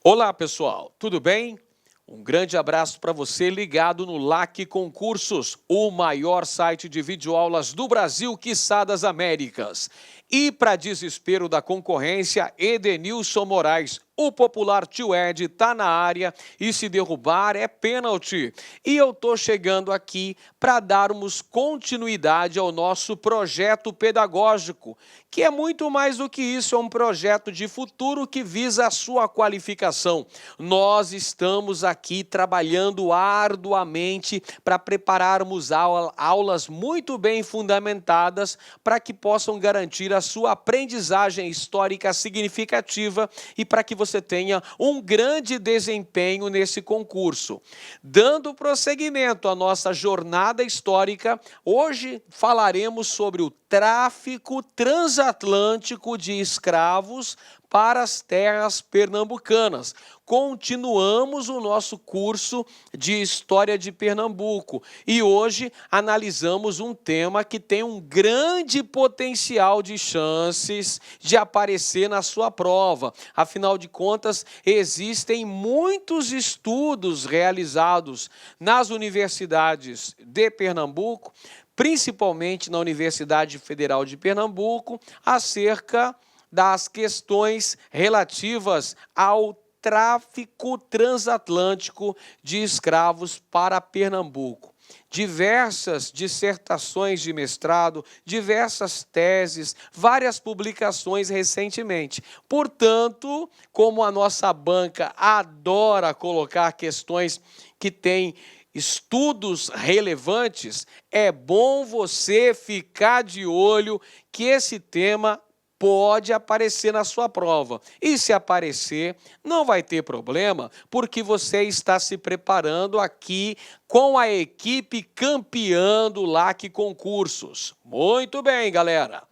Olá, pessoal, tudo bem? Um grande abraço para você ligado no LAC Concursos, o maior site de videoaulas do Brasil, quiçá das Américas. E para desespero da concorrência, Edenilson Moraes, o popular tio Ed, está na área e se derrubar é pênalti. E eu estou chegando aqui para darmos continuidade ao nosso projeto pedagógico, que é muito mais do que isso, é um projeto de futuro que visa a sua qualificação. Nós estamos aqui trabalhando arduamente para prepararmos aulas muito bem fundamentadas para que possam garantir a sua aprendizagem histórica significativa e para que você tenha um grande desempenho nesse concurso. Dando prosseguimento à nossa jornada histórica, hoje falaremos sobre o tráfico transatlântico de escravos para as terras pernambucanas. Continuamos o nosso curso de História de Pernambuco e hoje analisamos um tema que tem um grande potencial de chances de aparecer na sua prova. Afinal de contas, existem muitos estudos realizados nas universidades de Pernambuco, principalmente na Universidade Federal de Pernambuco, acerca das questões relativas ao tráfico transatlântico de escravos para Pernambuco. Diversas dissertações de mestrado, diversas teses, várias publicações recentemente. Portanto, como a nossa banca adora colocar questões que têm estudos relevantes, é bom você ficar de olho que esse tema pode aparecer na sua prova. E se aparecer, não vai ter problema, porque você está se preparando aqui com a equipe campeã do LAC Concursos. Muito bem, galera.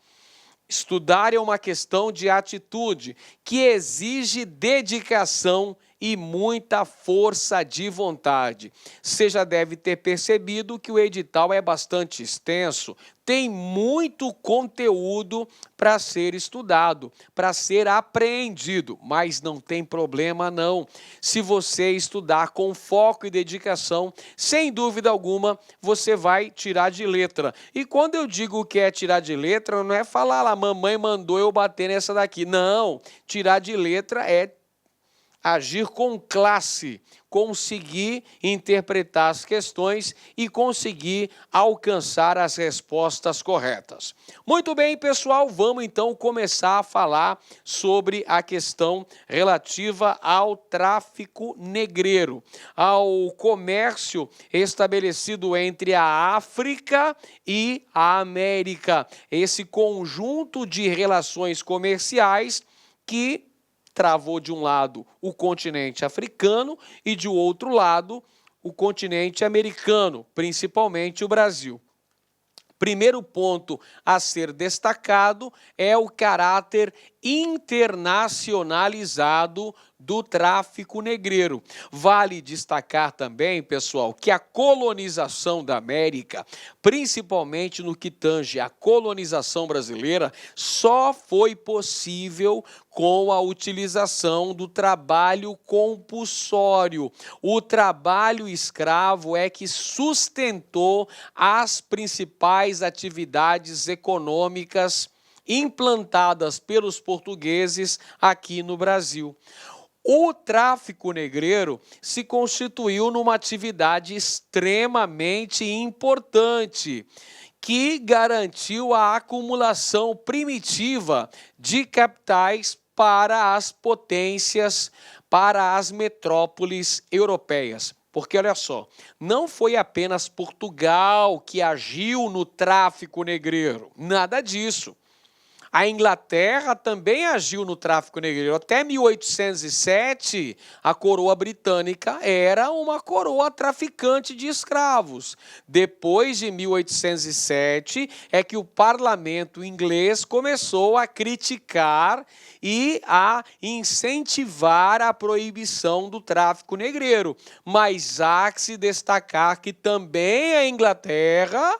Estudar é uma questão de atitude que exige dedicação e muita força de vontade. Você já deve ter percebido que o edital é bastante extenso, tem muito conteúdo para ser estudado, para ser apreendido, mas não tem problema não. Se você estudar com foco e dedicação, sem dúvida alguma, você vai tirar de letra. E quando eu digo que é tirar de letra, não é falar lá, mamãe mandou eu bater nessa daqui. Não, tirar de letra é agir com classe, conseguir interpretar as questões e conseguir alcançar as respostas corretas. Muito bem, pessoal, vamos então começar a falar sobre a questão relativa ao tráfico negreiro, ao comércio estabelecido entre a África e a América, esse conjunto de relações comerciais que travou de um lado o continente africano e de outro lado o continente americano, principalmente o Brasil. Primeiro ponto a ser destacado é o caráter internacionalizado do tráfico negreiro. Vale destacar também, pessoal, que a colonização da América, principalmente no que tange à colonização brasileira, só foi possível com a utilização do trabalho compulsório. O trabalho escravo é que sustentou as principais atividades econômicas implantadas pelos portugueses aqui no Brasil. O tráfico negreiro se constituiu numa atividade extremamente importante, que garantiu a acumulação primitiva de capitais para as potências, para as metrópoles europeias. Porque, olha só, não foi apenas Portugal que agiu no tráfico negreiro, nada disso. A Inglaterra também agiu no tráfico negreiro. Até 1807, a coroa britânica era uma coroa traficante de escravos. Depois de 1807, é que o parlamento inglês começou a criticar e a incentivar a proibição do tráfico negreiro. Mas há que se destacar que também a Inglaterra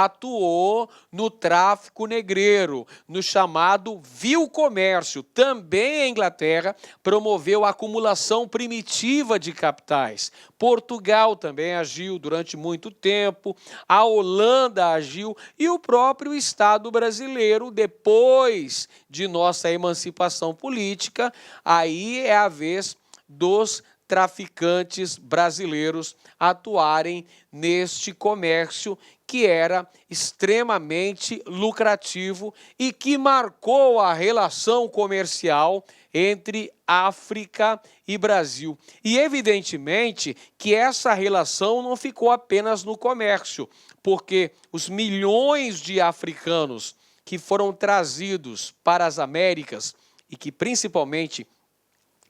atuou no tráfico negreiro, no chamado vil comércio. Também a Inglaterra promoveu a acumulação primitiva de capitais. Portugal também agiu durante muito tempo, a Holanda agiu e o próprio Estado brasileiro, depois de nossa emancipação política, aí é a vez dos traficantes brasileiros atuarem neste comércio que era extremamente lucrativo e que marcou a relação comercial entre África e Brasil. E evidentemente que essa relação não ficou apenas no comércio, porque os milhões de africanos que foram trazidos para as Américas e que principalmente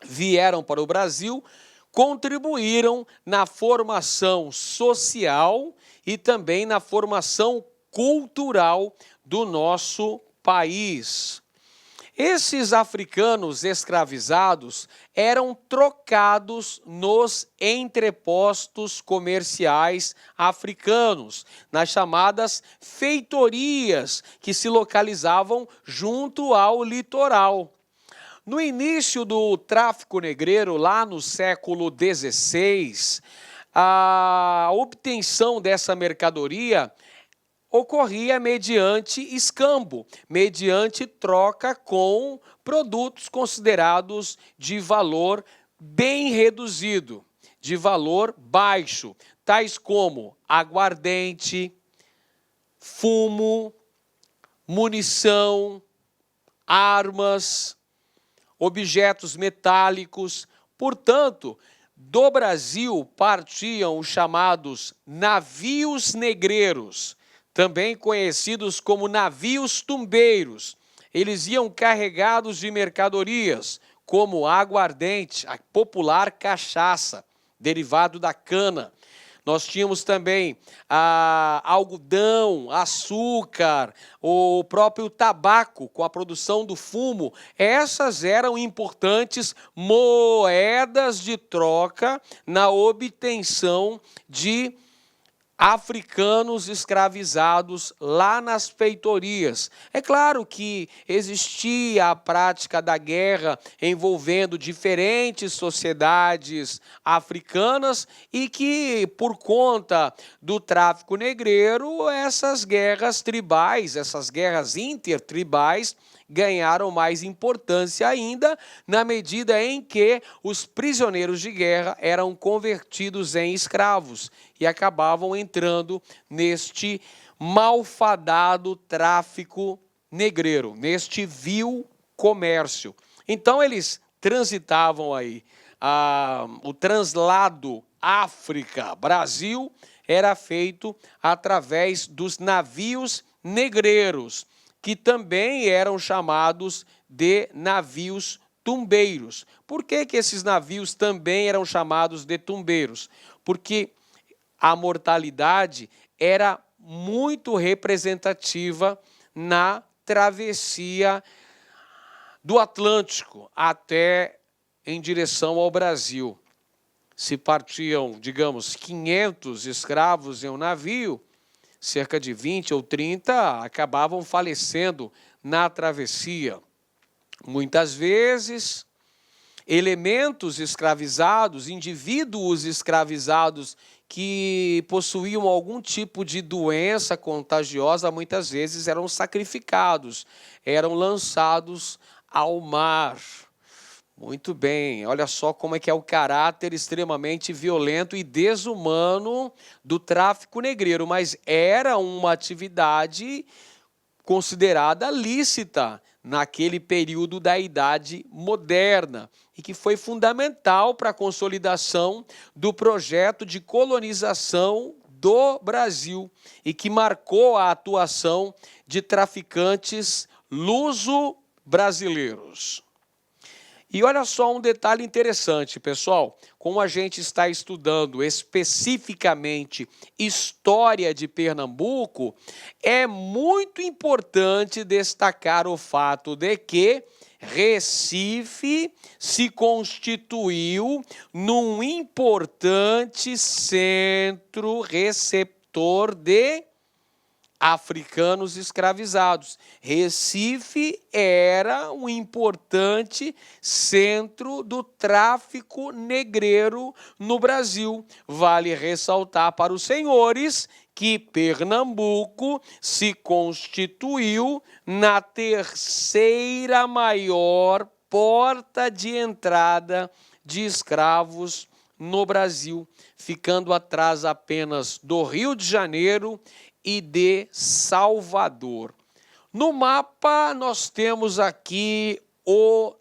vieram para o Brasil, contribuíram na formação social e também na formação cultural do nosso país. Esses africanos escravizados eram trocados nos entrepostos comerciais africanos, nas chamadas feitorias, que se localizavam junto ao litoral. No início do tráfico negreiro, lá no século XVI, a obtenção dessa mercadoria ocorria mediante escambo, mediante troca com produtos considerados de valor bem reduzido, de valor baixo, tais como aguardente, fumo, munição, armas, objetos metálicos. Portanto, do Brasil partiam os chamados navios negreiros, também conhecidos como navios tumbeiros. Eles iam carregados de mercadorias, como aguardente, a popular cachaça, derivado da cana. Nós tínhamos também algodão, açúcar, o próprio tabaco com a produção do fumo. Essas eram importantes moedas de troca na obtenção de africanos escravizados lá nas feitorias. É claro que existia a prática da guerra envolvendo diferentes sociedades africanas e que, por conta do tráfico negreiro, essas guerras tribais, essas guerras intertribais, ganharam mais importância ainda na medida em que os prisioneiros de guerra eram convertidos em escravos e acabavam entrando neste malfadado tráfico negreiro, neste vil comércio. Então eles transitavam aí, o translado África-Brasil era feito através dos navios negreiros, que também eram chamados de navios tumbeiros. Por que esses navios também eram chamados de tumbeiros? Porque a mortalidade era muito representativa na travessia do Atlântico até em direção ao Brasil. Se partiam, digamos, 500 escravos em um navio, cerca de 20 ou 30 acabavam falecendo na travessia. Muitas vezes, elementos escravizados, indivíduos escravizados que possuíam algum tipo de doença contagiosa, muitas vezes eram sacrificados, eram lançados ao mar. Muito bem, olha só como é que é o caráter extremamente violento e desumano do tráfico negreiro, mas era uma atividade considerada lícita naquele período da Idade Moderna e que foi fundamental para a consolidação do projeto de colonização do Brasil e que marcou a atuação de traficantes luso-brasileiros. E olha só um detalhe interessante, pessoal. Como a gente está estudando especificamente história de Pernambuco, é muito importante destacar o fato de que Recife se constituiu num importante centro receptor de africanos escravizados. Recife era um importante centro do tráfico negreiro no Brasil. Vale ressaltar para os senhores que Pernambuco se constituiu na terceira maior porta de entrada de escravos no Brasil, ficando atrás apenas do Rio de Janeiro e de Salvador. No mapa, nós temos aqui o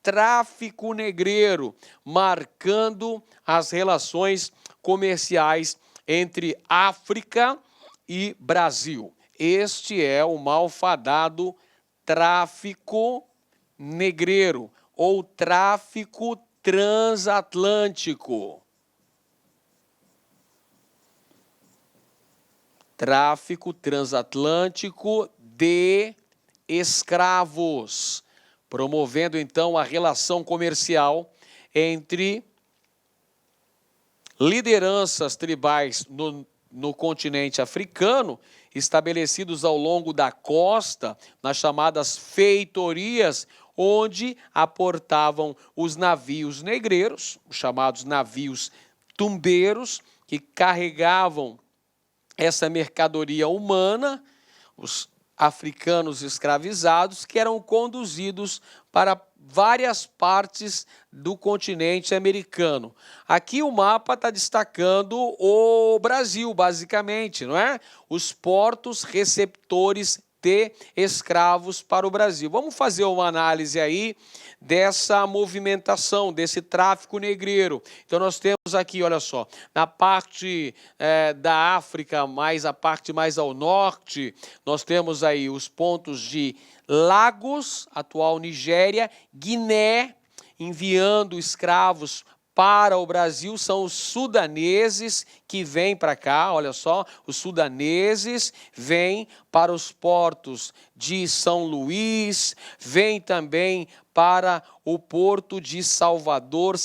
tráfico negreiro, marcando as relações comerciais entre África e Brasil. Este é o malfadado tráfico negreiro, ou tráfico transatlântico. Tráfico transatlântico de escravos, promovendo então a relação comercial entre lideranças tribais no continente africano, estabelecidos ao longo da costa, nas chamadas feitorias, onde aportavam os navios negreiros, os chamados navios tumbeiros, que carregavam essa mercadoria humana, os africanos escravizados, que eram conduzidos para várias partes do continente americano. Aqui o mapa está destacando o Brasil, basicamente, não é? Os portos receptores de escravos para o Brasil. Vamos fazer uma análise aí dessa movimentação, desse tráfico negreiro. Então nós temos aqui, olha só, na parte da África, a parte mais ao norte, nós temos aí os pontos de Lagos, atual Nigéria, Guiné, enviando escravos para o Brasil, são os sudaneses que vêm para cá, olha só, os sudaneses vêm para os portos de São Luís, vêm também para o porto de Salvador,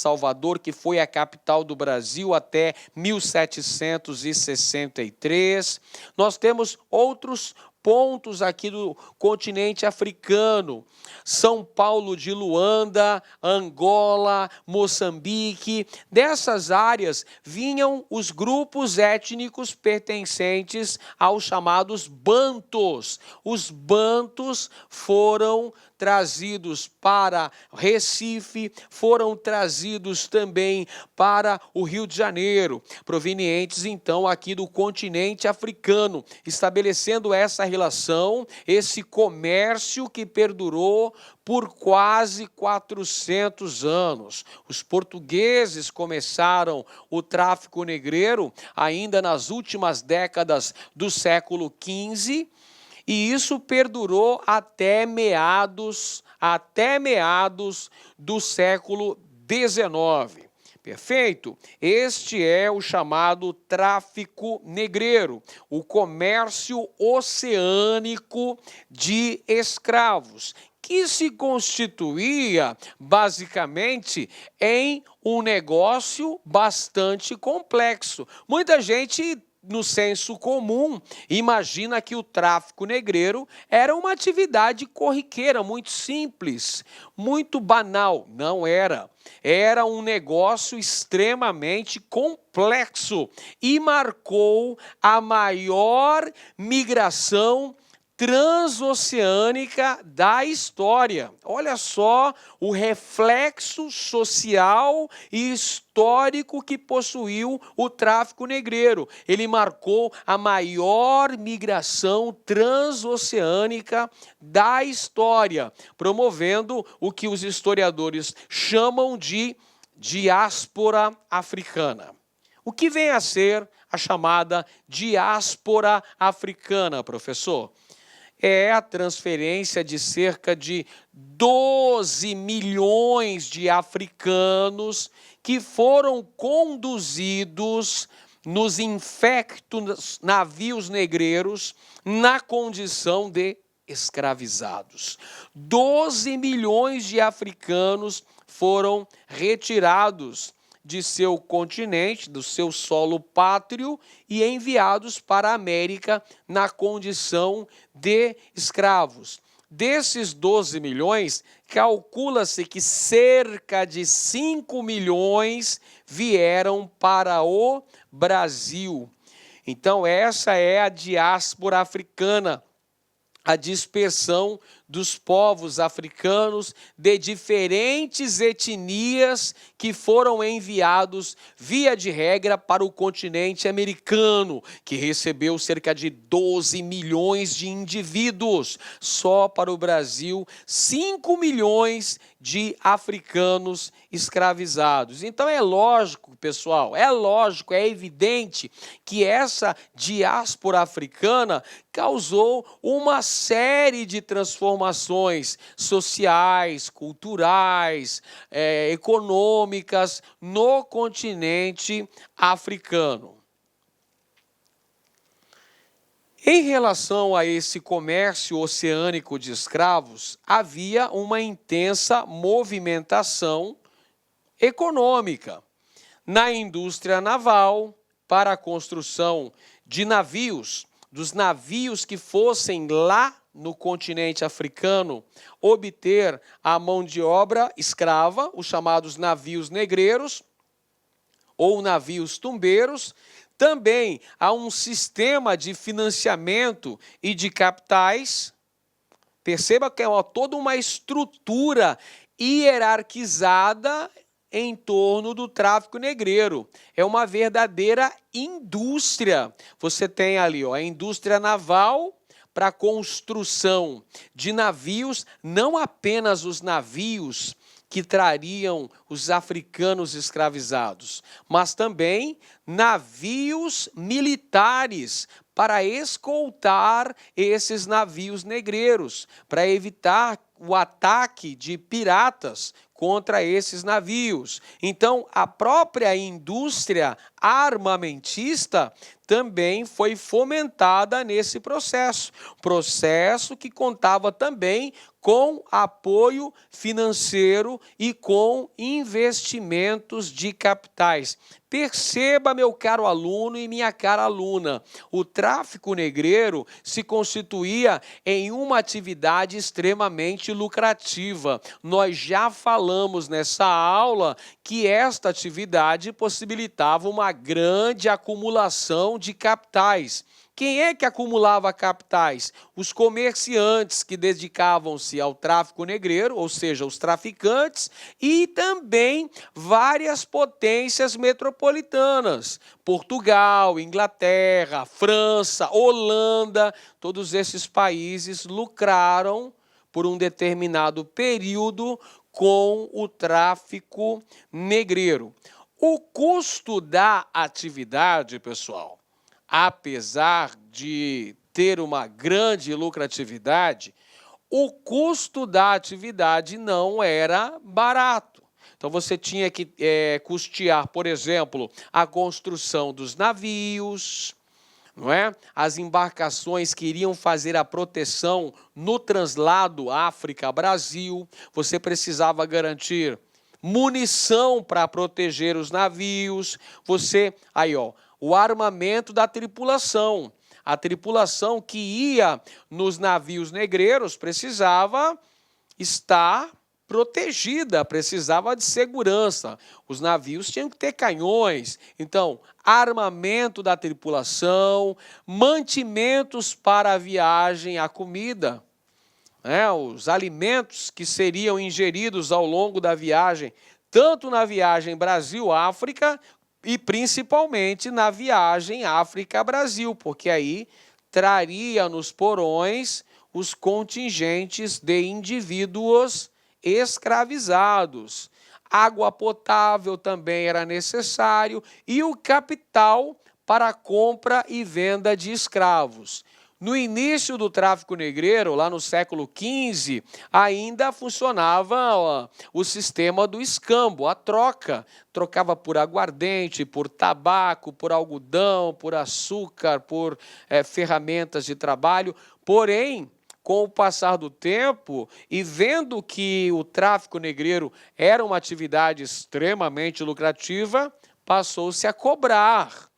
que foi a capital do Brasil até 1763. Nós temos outros pontos aqui do continente africano, São Paulo de Luanda, Angola, Moçambique. Dessas áreas vinham os grupos étnicos pertencentes aos chamados bantos. Os bantos foram trazidos para Recife, foram trazidos também para o Rio de Janeiro, provenientes então aqui do continente africano, estabelecendo essa relação, esse comércio que perdurou por quase 400 anos. Os portugueses começaram o tráfico negreiro ainda nas últimas décadas do século XV, e isso perdurou até meados do século XIX. Perfeito? Este é o chamado tráfico negreiro, o comércio oceânico de escravos, que se constituía basicamente em um negócio bastante complexo. Muita gente, no senso comum, imagina que o tráfico negreiro era uma atividade corriqueira, muito simples, muito banal. Não era. Era um negócio extremamente complexo e marcou a maior migração transoceânica da história. Olha só o reflexo social e histórico que possuiu o tráfico negreiro. Ele marcou a maior migração transoceânica da história, promovendo o que os historiadores chamam de diáspora africana. O que vem a ser a chamada diáspora africana, professor? É a transferência de cerca de 12 milhões de africanos que foram conduzidos nos infectos navios negreiros na condição de escravizados. 12 milhões de africanos foram retirados de seu continente, do seu solo pátrio, e enviados para a América na condição de escravos. Desses 12 milhões, calcula-se que cerca de 5 milhões vieram para o Brasil. Então, essa é a diáspora africana, a dispersão dos povos africanos de diferentes etnias que foram enviados, via de regra, para o continente americano, que recebeu cerca de 12 milhões de indivíduos. Só para o Brasil, 5 milhões de africanos escravizados. Então é lógico, pessoal, é evidente que essa diáspora africana causou uma série de transformações sociais, culturais, econômicas no continente africano. Em relação a esse comércio oceânico de escravos, havia uma intensa movimentação econômica na indústria naval para a construção de navios, dos navios que fossem lá no continente africano obter a mão de obra escrava, os chamados navios negreiros ou navios tumbeiros. Também há um sistema de financiamento e de capitais. Perceba que é toda uma estrutura hierarquizada em torno do tráfico negreiro. É uma verdadeira indústria. Você tem ali a indústria naval para a construção de navios, não apenas os navios que trariam os africanos escravizados, mas também navios militares para escoltar esses navios negreiros, para evitar o ataque de piratas contra esses navios. Então, a própria indústria armamentista também foi fomentada nesse processo que contava também com apoio financeiro e com investimentos de capitais. Perceba, meu caro aluno e minha cara aluna, o tráfico negreiro se constituía em uma atividade extremamente lucrativa. Nós já falamos nessa aula que esta atividade possibilitava uma grande acumulação de capitais. Quem é que acumulava capitais? Os comerciantes que dedicavam-se ao tráfico negreiro, ou seja, os traficantes, e também várias potências metropolitanas. Portugal, Inglaterra, França, Holanda, todos esses países lucraram por um determinado período com o tráfico negreiro. O custo da atividade, pessoal, apesar de ter uma grande lucratividade, o custo da atividade não era barato. Então, você tinha que custear, por exemplo, a construção dos navios, não é? As embarcações que iriam fazer a proteção no translado África-Brasil. Você precisava garantir munição para proteger os navios. O armamento da tripulação. A tripulação que ia nos navios negreiros precisava estar protegida, precisava de segurança. Os navios tinham que ter canhões. Então, armamento da tripulação, mantimentos para a viagem, a comida, os alimentos que seriam ingeridos ao longo da viagem, tanto na viagem Brasil-África, e principalmente na viagem África-Brasil, porque aí traria nos porões os contingentes de indivíduos escravizados. Água potável também era necessário e o capital para a compra e venda de escravos. No início do tráfico negreiro, lá no século XV, ainda funcionava o sistema do escambo, a troca. Trocava por aguardente, por tabaco, por algodão, por açúcar, por ferramentas de trabalho. Porém, com o passar do tempo e vendo que o tráfico negreiro era uma atividade extremamente lucrativa, passou-se a cobrar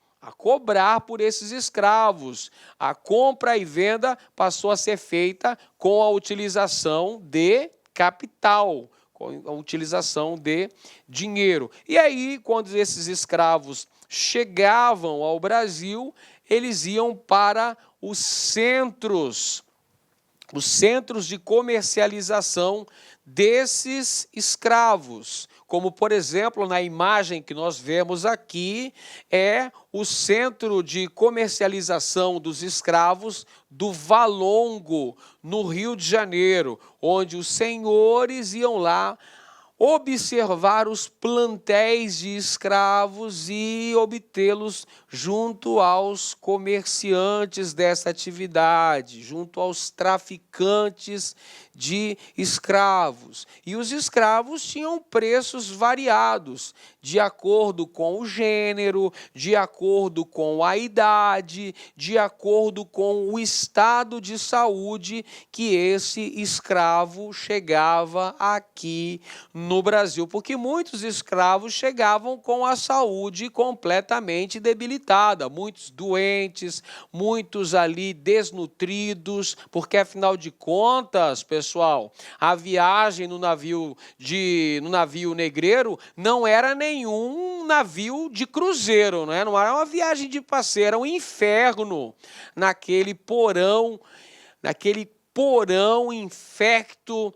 por esses escravos. A compra e venda passou a ser feita com a utilização de capital, com a utilização de dinheiro. E aí, quando esses escravos chegavam ao Brasil, eles iam para os centros de comercialização desses escravos, como, por exemplo, na imagem que nós vemos aqui, é o centro de comercialização dos escravos do Valongo, no Rio de Janeiro, onde os senhores iam lá observar os plantéis de escravos e obtê-los junto aos comerciantes dessa atividade, junto aos traficantes de escravos. E os escravos tinham preços variados, de acordo com o gênero, de acordo com a idade, de acordo com o estado de saúde que esse escravo chegava aqui no Brasil, porque muitos escravos chegavam com a saúde completamente debilitada, muitos doentes, muitos ali desnutridos, porque afinal de contas, pessoal, a viagem no navio negreiro não era nenhum navio de cruzeiro, né? Não era uma viagem de passeio, era um inferno naquele porão infecto,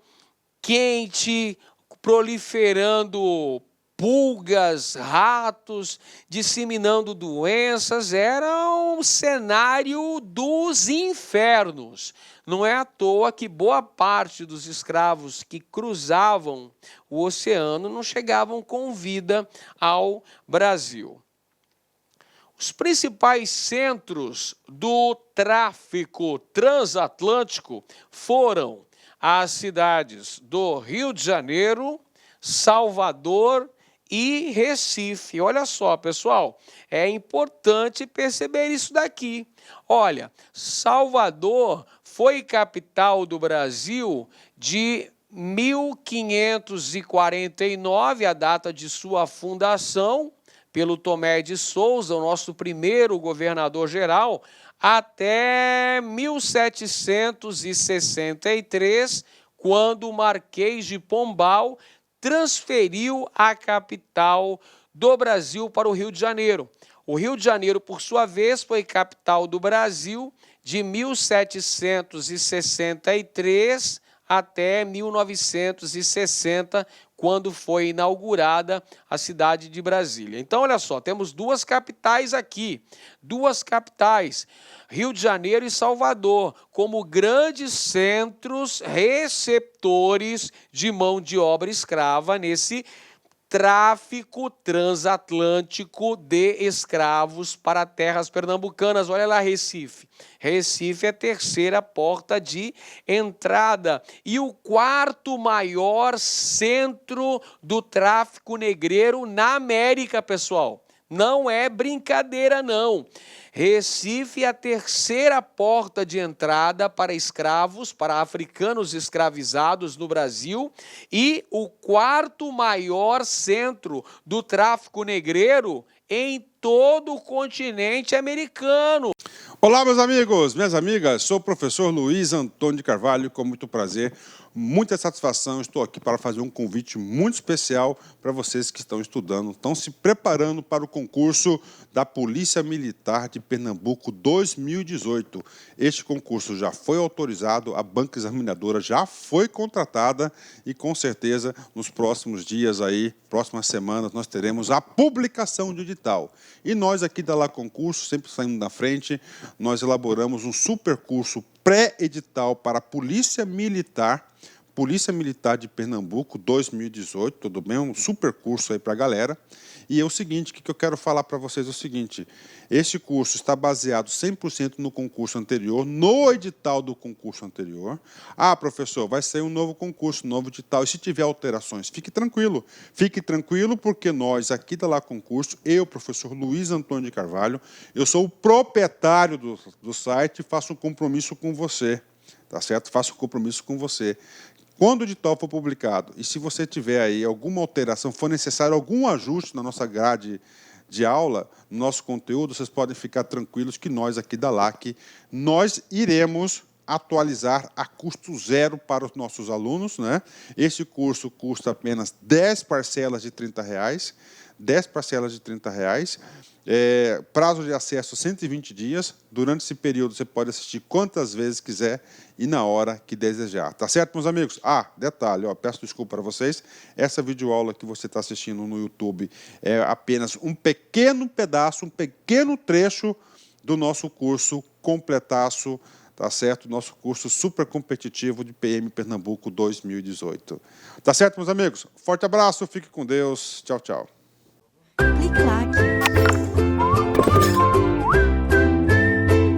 quente, proliferando pulgas, ratos, disseminando doenças. Era um cenário dos infernos. Não é à toa que boa parte dos escravos que cruzavam o oceano não chegavam com vida ao Brasil. Os principais centros do tráfico transatlântico foram as cidades do Rio de Janeiro, Salvador e Recife. Olha só, pessoal, é importante perceber isso daqui. Olha, Salvador foi capital do Brasil de 1549, a data de sua fundação, pelo Tomé de Souza, o nosso primeiro governador-geral, até 1763, quando o Marquês de Pombal transferiu a capital do Brasil para o Rio de Janeiro. O Rio de Janeiro, por sua vez, foi capital do Brasil de 1763 até 1960, quando foi inaugurada a cidade de Brasília. Então, olha só, temos duas capitais aqui, Rio de Janeiro e Salvador, como grandes centros receptores de mão de obra escrava nesse tráfico transatlântico de escravos para terras pernambucanas. Olha lá Recife. Recife é a terceira porta de entrada e o quarto maior centro do tráfico negreiro na América, pessoal. Não é brincadeira, não. Recife é a terceira porta de entrada para escravos, para africanos escravizados no Brasil e o quarto maior centro do tráfico negreiro em todo o continente americano. Olá, meus amigos, minhas amigas, sou o professor Luiz Antônio de Carvalho, com muito prazer, muita satisfação, estou aqui para fazer um convite muito especial para vocês que estão estudando, estão se preparando para o concurso da Polícia Militar de Pernambuco 2018. Este concurso já foi autorizado, a banca examinadora já foi contratada e com certeza nos próximos dias aí, próximas semanas, nós teremos a publicação do edital. E nós aqui da Lá Concurso, sempre saindo na frente, nós elaboramos um super curso pré-edital para a Polícia Militar de Pernambuco 2018, tudo bem? Um super curso aí para a galera. E é o seguinte, o que eu quero falar para vocês é o seguinte, esse curso está baseado 100% no concurso anterior, no edital do concurso anterior. Ah, professor, vai sair um novo concurso, um novo edital, e se tiver alterações, fique tranquilo porque nós aqui da Lá Concurso, eu, professor Luiz Antônio de Carvalho, eu sou o proprietário do site e faço um compromisso com você. tá certo? Faço um compromisso com você. Quando o edital for publicado, e se você tiver aí alguma alteração, for necessário algum ajuste na nossa grade de aula, no nosso conteúdo, vocês podem ficar tranquilos que nós aqui da LAC, nós iremos atualizar a custo zero para os nossos alunos, né? Esse curso custa apenas 10 parcelas de R$30, 10 parcelas de R$30, prazo de acesso 120 dias. Durante esse período você pode assistir quantas vezes quiser e na hora que desejar. Tá certo, meus amigos? Detalhe, peço desculpa para vocês, essa videoaula que você está assistindo no YouTube é apenas um pequeno pedaço, um pequeno trecho do nosso curso completaço, tá certo? Nosso curso super competitivo de PM Pernambuco 2018. Tá certo, meus amigos? Forte abraço, fique com Deus. Tchau, tchau. Clique-Lac.